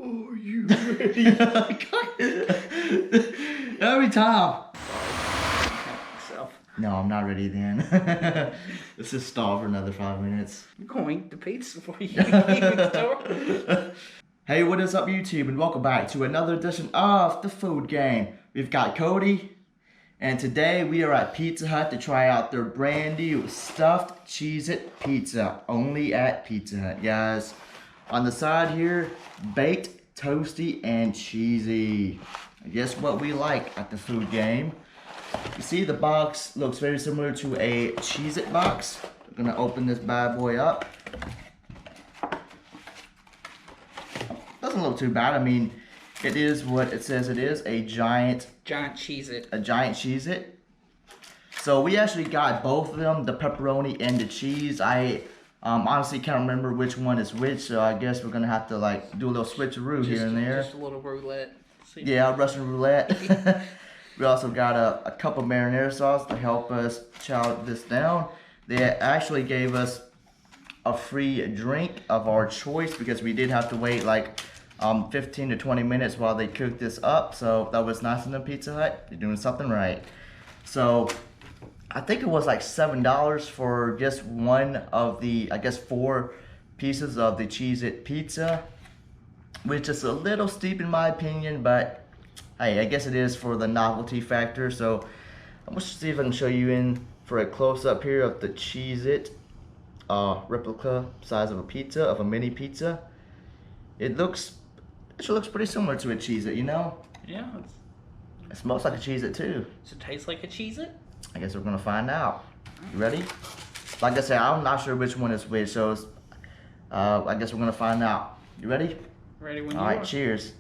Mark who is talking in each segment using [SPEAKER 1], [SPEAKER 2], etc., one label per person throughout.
[SPEAKER 1] Are you ready? Every time. No, I'm not ready then. Let's just stall for another 5 minutes.
[SPEAKER 2] You're going to eat the pizza before you even start.
[SPEAKER 1] Hey, what is up YouTube, and welcome back to another edition of The Food Game. We've got Cody, and today we are at Pizza Hut to try out their brand new stuffed Cheez-It Pizza. Only at Pizza Hut, guys. On the side here, baked, toasty, and cheesy. I guess what we like at The Food Game. You see the box looks very similar to a Cheez-It box. I'm gonna open this bad boy up. Doesn't look too bad. I mean, it is what it says it is, a giant
[SPEAKER 2] Cheez-It.
[SPEAKER 1] A giant Cheez-It. So we actually got both of them, the pepperoni and the cheese. I honestly can't remember which one is which, so I guess we're gonna have to like do a little switcheroo here and there.
[SPEAKER 2] Just a little roulette.
[SPEAKER 1] Yeah, Russian roulette. We also got a cup of marinara sauce to help us chow this down. They actually gave us a free drink of our choice because we did have to wait like 15 to 20 minutes while they cooked this up. So that was nice in the Pizza Hut. They're doing something right. So I think it was like $7 for just one of the, I guess, 4 pieces of the Cheez-It pizza, which is a little steep in my opinion, but hey, I guess it is for the novelty factor. So I'm gonna see if I can show you in for a close-up here of the Cheez-It replica size of a pizza, of a mini pizza. It looks pretty similar to a Cheez-It, you know?
[SPEAKER 2] Yeah.
[SPEAKER 1] It smells like a Cheez-It too.
[SPEAKER 2] Does it taste like a Cheez-It?
[SPEAKER 1] I guess we're gonna find out. You ready? Like I said, I'm not sure which one is which, so it's, I guess we're gonna find out. You ready?
[SPEAKER 2] Ready when you are.
[SPEAKER 1] All right, cheers.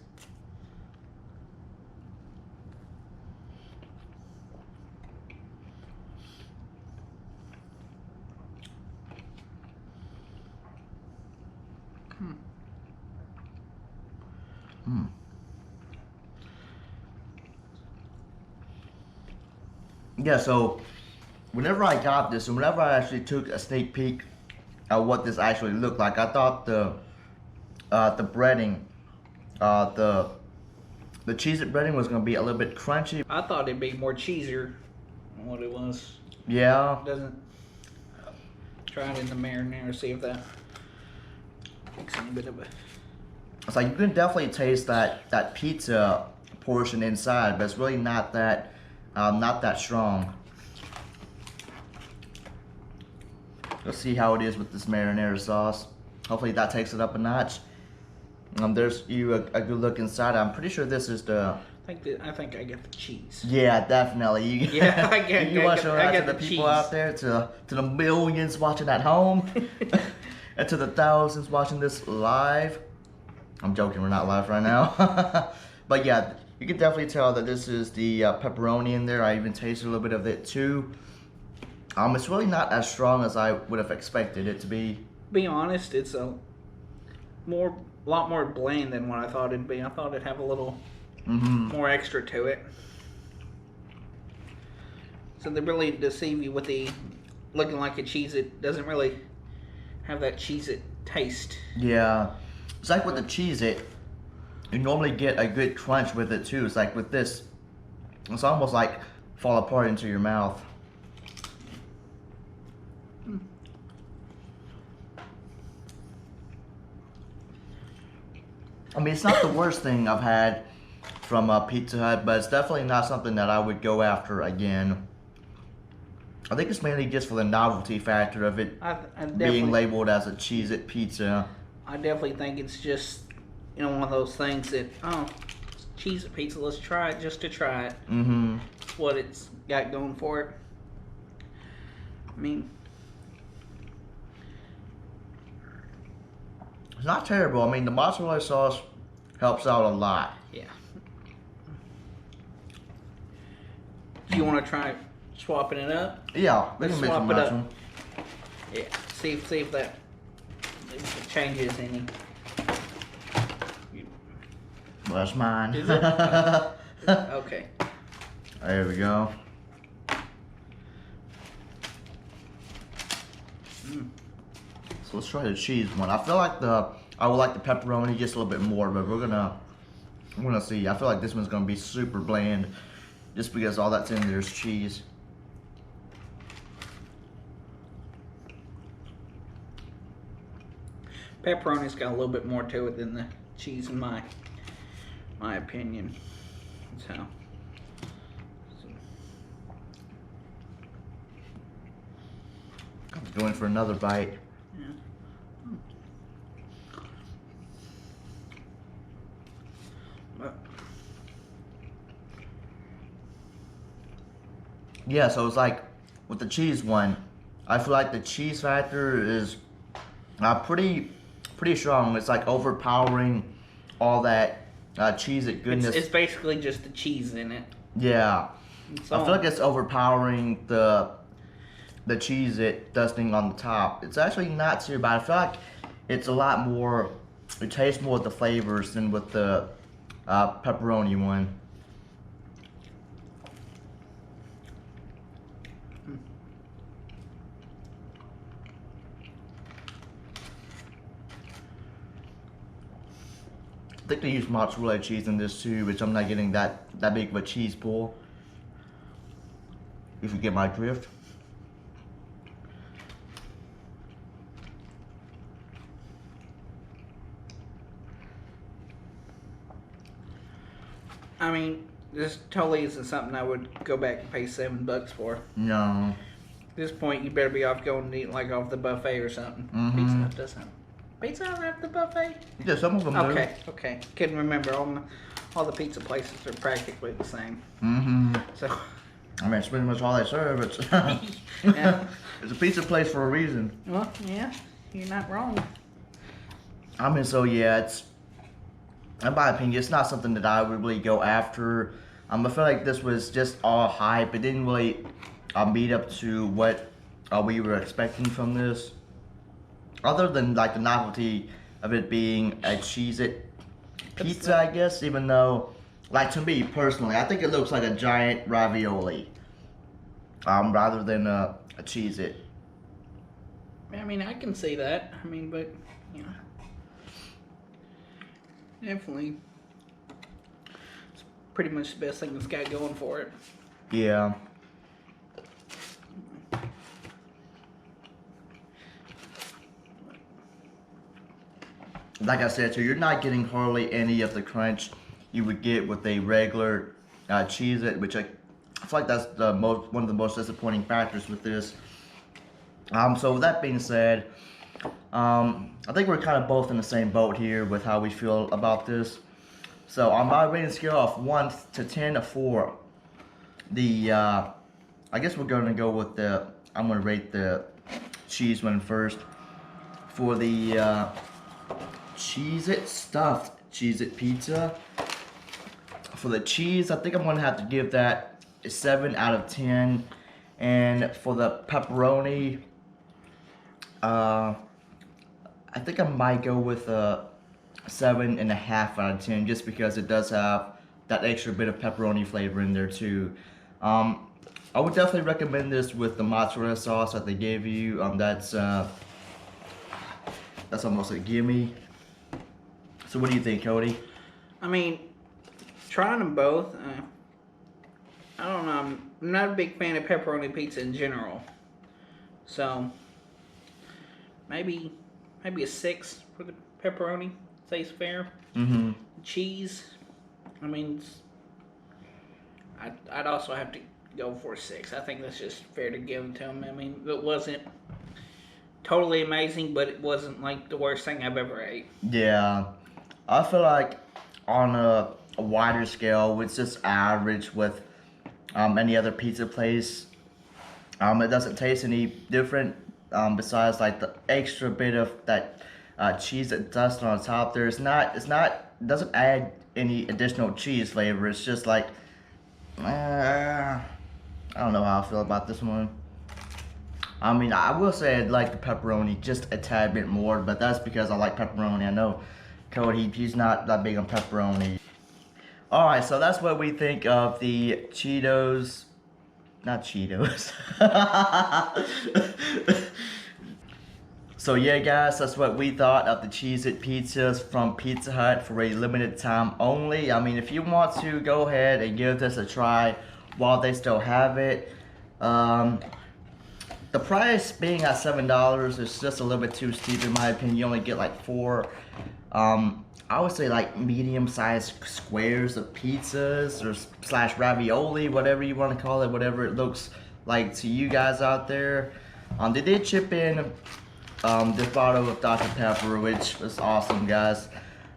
[SPEAKER 1] Yeah, so whenever I got this, and whenever I actually took a sneak peek at what this actually looked like, I thought the breading, the Cheez-It breading was gonna be a little bit crunchy.
[SPEAKER 2] I thought it'd be more cheesier than what it was.
[SPEAKER 1] Yeah.
[SPEAKER 2] It doesn't. Try it in the marinara, see if that makes any bit of a.
[SPEAKER 1] It's like you can definitely taste that pizza portion inside, but it's really not that strong. Let's see how it is with this marinara sauce. Hopefully that takes it up a notch. There's a good look inside. I'm pretty sure this is the.
[SPEAKER 2] I think I get the cheese.
[SPEAKER 1] Yeah, definitely.
[SPEAKER 2] Yeah, I get.
[SPEAKER 1] You want to show that to the people
[SPEAKER 2] cheese
[SPEAKER 1] out there, to the millions watching at home, and to the thousands watching this live. I'm joking, we're not live right now. But yeah, you can definitely tell that this is the pepperoni in there. I even tasted a little bit of it too. It's really not as strong as I would have expected it to be.
[SPEAKER 2] Be honest, it's a lot more bland than what I thought it'd be. I thought it'd have a little more extra to it. So they really deceive you with the looking like a Cheez-It. Doesn't really have that Cheez-It taste.
[SPEAKER 1] Yeah. It's like with the Cheez-It, you normally get a good crunch with it too. It's like with this, it's almost like fall apart into your mouth. I mean, it's not the worst thing I've had from Pizza Hut, but it's definitely not something that I would go after again. I think it's mainly just for the novelty factor of it being labeled as a Cheez-It pizza.
[SPEAKER 2] I definitely think it's just, one of those things that, Cheez-It pizza, let's try it just to try it. That's what it's got going for it. I mean,
[SPEAKER 1] it's not terrible. I mean, the mozzarella sauce helps out a lot.
[SPEAKER 2] Yeah. Do you want to try swapping it up?
[SPEAKER 1] Yeah, we can mix and match them.
[SPEAKER 2] Yeah, see if that changes any.
[SPEAKER 1] Well, that's mine.
[SPEAKER 2] Is it? Okay.
[SPEAKER 1] There we go. So let's try the cheese one. I feel like the I would like the pepperoni just a little bit more, but we're gonna see. I feel like this one's gonna be super bland, just because all that's in there is cheese.
[SPEAKER 2] Pepperoni's got a little bit more to it than the cheese, in my opinion. So.
[SPEAKER 1] I'm going for another bite.
[SPEAKER 2] Yeah.
[SPEAKER 1] Yeah, so it's like with the cheese one, I feel like the cheese factor is pretty strong. It's like overpowering all that Cheez-It goodness.
[SPEAKER 2] It's basically just the cheese in it.
[SPEAKER 1] Yeah, I feel like it's overpowering the Cheez-It dusting on the top. It's actually not too bad. I feel like it's a lot more. It tastes more with the flavors than with the pepperoni one. I think they use mozzarella cheese in this too, which I'm not getting that big of a cheese pull. If you get my drift.
[SPEAKER 2] I mean, this totally isn't something I would go back and pay $7 for.
[SPEAKER 1] No.
[SPEAKER 2] At this point, you better be off going to eat like off the buffet or something.
[SPEAKER 1] Mm-hmm.
[SPEAKER 2] Pizza Hut doesn't. Pizza Hut have the buffet?
[SPEAKER 1] Yeah, some of them do.
[SPEAKER 2] Okay. Couldn't remember. All the pizza places are practically the same.
[SPEAKER 1] Mm-hmm.
[SPEAKER 2] So.
[SPEAKER 1] I mean, it's pretty much all they serve. It's,
[SPEAKER 2] Yeah.
[SPEAKER 1] It's a pizza place for a reason.
[SPEAKER 2] Well, yeah, you're not wrong.
[SPEAKER 1] I mean, so yeah, it's, in my opinion, it's not something that I would really go after. I feel like this was just all hype. It didn't really meet up to what we were expecting from this. Other than like the novelty of it being a Cheez-It pizza, I guess, even though, like, to me personally, I think it looks like a giant ravioli rather than a Cheez-It.
[SPEAKER 2] I mean, I can see that. I mean, but, you know, definitely, it's pretty much the best thing that's got going for it.
[SPEAKER 1] Yeah. Like I said, so you're not getting hardly any of the crunch you would get with a regular Cheez-It, which I feel like that's one of the most disappointing factors with this. So with that being said, I think we're kind of both in the same boat here with how we feel about this. So on my rating scale of 1 to 10 of 4, I guess we're going to go with I'm going to rate the cheese one first. For the Cheez-It stuffed Cheez-It pizza. For the cheese, I think I'm going to have to give that a 7 out of 10. And for the pepperoni, I think I might go with a 7.5 out of 10, just because it does have that extra bit of pepperoni flavor in there too. I would definitely recommend this with the mozzarella sauce that they gave you. That's almost a gimme. So what do you think, Cody?
[SPEAKER 2] I mean, trying them both, I don't know. I'm not a big fan of pepperoni pizza in general. So, maybe a 6 for the pepperoni. Says fair.
[SPEAKER 1] Mm-hmm.
[SPEAKER 2] Cheese, I mean, I'd also have to go for a 6. I think that's just fair to give to them. I mean, it wasn't totally amazing, but it wasn't like the worst thing I've ever ate.
[SPEAKER 1] Yeah, I feel like on a wider scale, it's just average with any other pizza place. It doesn't taste any different besides like the extra bit of that cheese that dust on top there. It doesn't add any additional cheese flavor. It's just like, I don't know how I feel about this one. I mean, I will say I'd like the pepperoni just a tad bit more, but that's because I like pepperoni. I know Cody, he's not that big on pepperoni. Alright, so that's what we think of the Cheetos. Not Cheetos. So yeah, guys, that's what we thought of the Cheez-It Pizzas from Pizza Hut for a limited time only. I mean, if you want to, go ahead and give this a try while they still have it. The price being at $7 is just a little bit too steep in my opinion. You only get like 4, I would say like medium-sized squares of pizzas or slash ravioli, whatever you want to call it, whatever it looks like to you guys out there. They did chip in this bottle of Dr. Pepper, which was awesome, guys.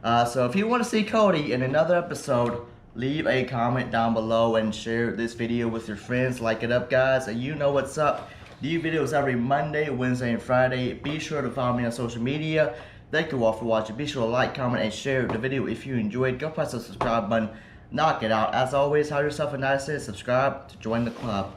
[SPEAKER 1] So if you want to see Cody in another episode, leave a comment down below and share this video with your friends. Like it up, guys, and you know what's up. New videos every Monday, Wednesday, and Friday. Be sure to follow me on social media. Thank you all for watching. Be sure to like, comment, and share the video if you enjoyed. Go press the subscribe button. Knock it out. As always, have yourself a nice day. Subscribe to join the club.